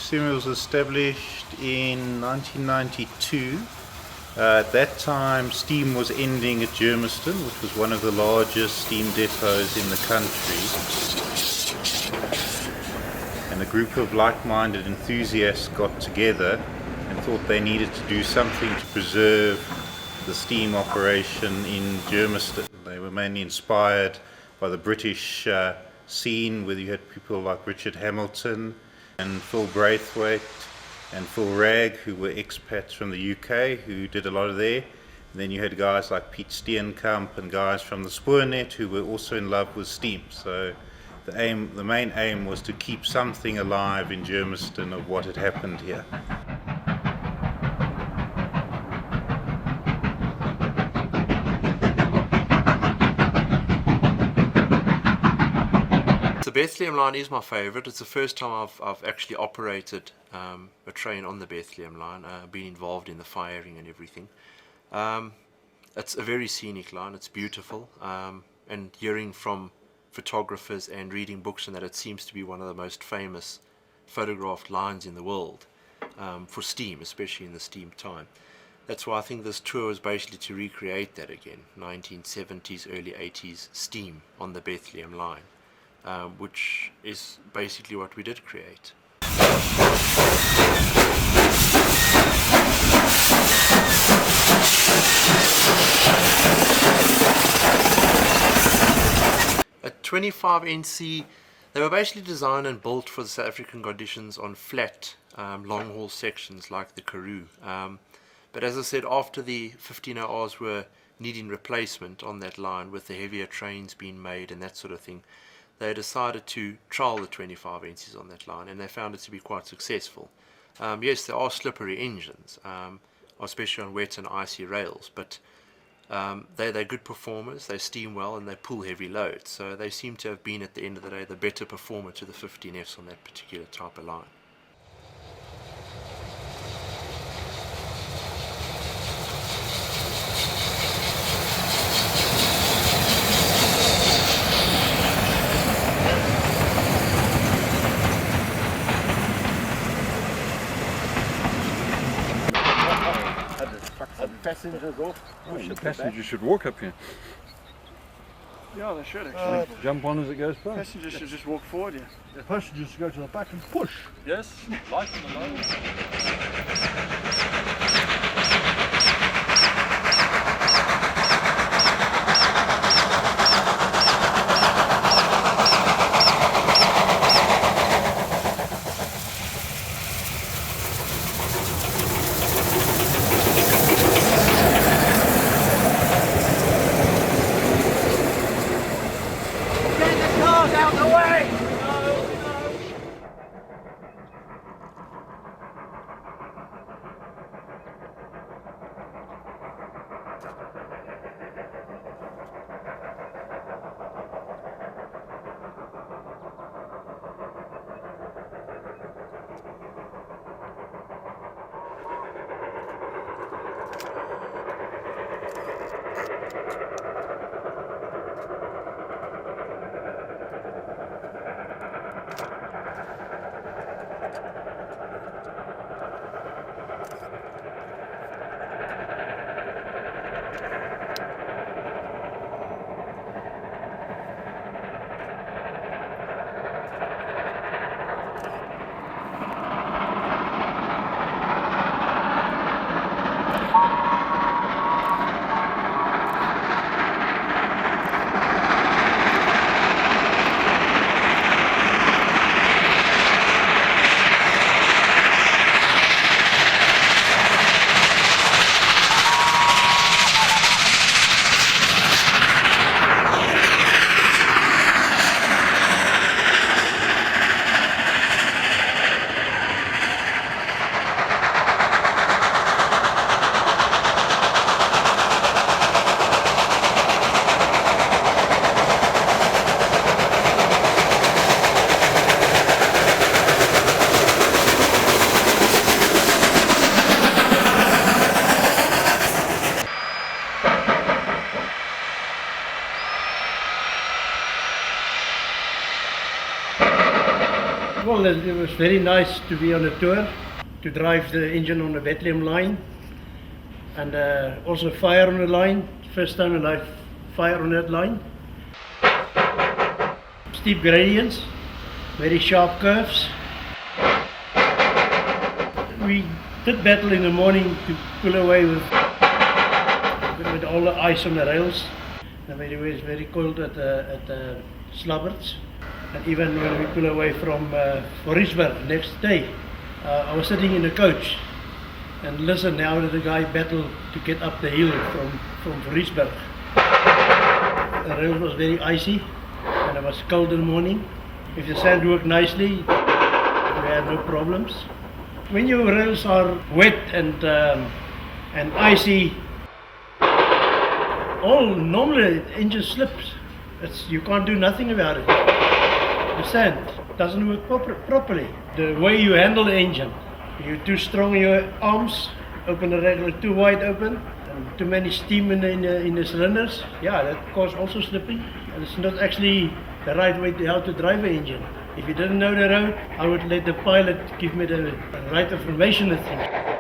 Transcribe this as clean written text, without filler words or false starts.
steam was established in 1992. At that time, steam was ending at Germiston, which was one of the largest steam depots in the country. And a group of like-minded enthusiasts got together and thought they needed to do something to preserve the steam operation in Germiston. They were mainly inspired by the British scene, where you had people like Richard Hamilton and Phil Braithwaite and Phil Ragg, who were expats from the UK, who did a lot of there. And then you had guys like Piet Steenkamp and guys from the Spoornet who were also in love with steam. So the main aim was to keep something alive in Germiston of what had happened here. The Bethlehem line is my favourite. It's the first time I've actually operated a train on the Bethlehem line, been involved in the firing and everything. It's a very scenic line, it's beautiful, and hearing from photographers and reading books and that, it seems to be one of the most famous photographed lines in the world for steam, especially in the steam time. That's why I think this tour was basically to recreate that again, 1970s, early 80s steam on the Bethlehem line. Which is basically what we did create. A 25 NC, they were basically designed and built for the South African conditions on flat long haul sections like the Karoo. But as I said, after the 15ORs were needing replacement on that line, with the heavier trains being made and that sort of thing, they decided to trial the 25 NCs on that line, and they found it to be quite successful. Yes, there are slippery engines, especially on wet and icy rails, but they're good performers, they steam well and they pull heavy loads, so they seem to have been, at the end of the day, the better performer to the 15Fs on that particular type of line. Passengers off. Oh, the passengers should walk up here. Yeah, they should actually. Jump on as it goes past. Passengers should just walk forward here. The passengers go to the back and push. Yes, light on the load. Well, it was very nice to be on a tour, to drive the engine on the Bethlehem line, and also fire on the line. First time in life, fire on that line. Steep gradients, very sharp curves. We did battle in the morning to pull away with all the ice on the rails. And it was very cold at the Slabberts. And even when we pull away from Fouriesburg next day, I was sitting in the coach and listen now to the guy battle to get up the hill from Fouriesburg. The rail was very icy and it was cold in the morning. If the sand worked nicely, we had no problems. When your rails are wet and icy, normally the engine slips. You can't do nothing about it. The sand doesn't work properly. The way you handle the engine, you're too strong in your arms, open the regulator too wide open, and too many steam in the cylinders. Yeah, that causes also slipping. And it's not actually the right way how to drive an engine. If you didn't know the road, I would let the pilot give me the right information and things.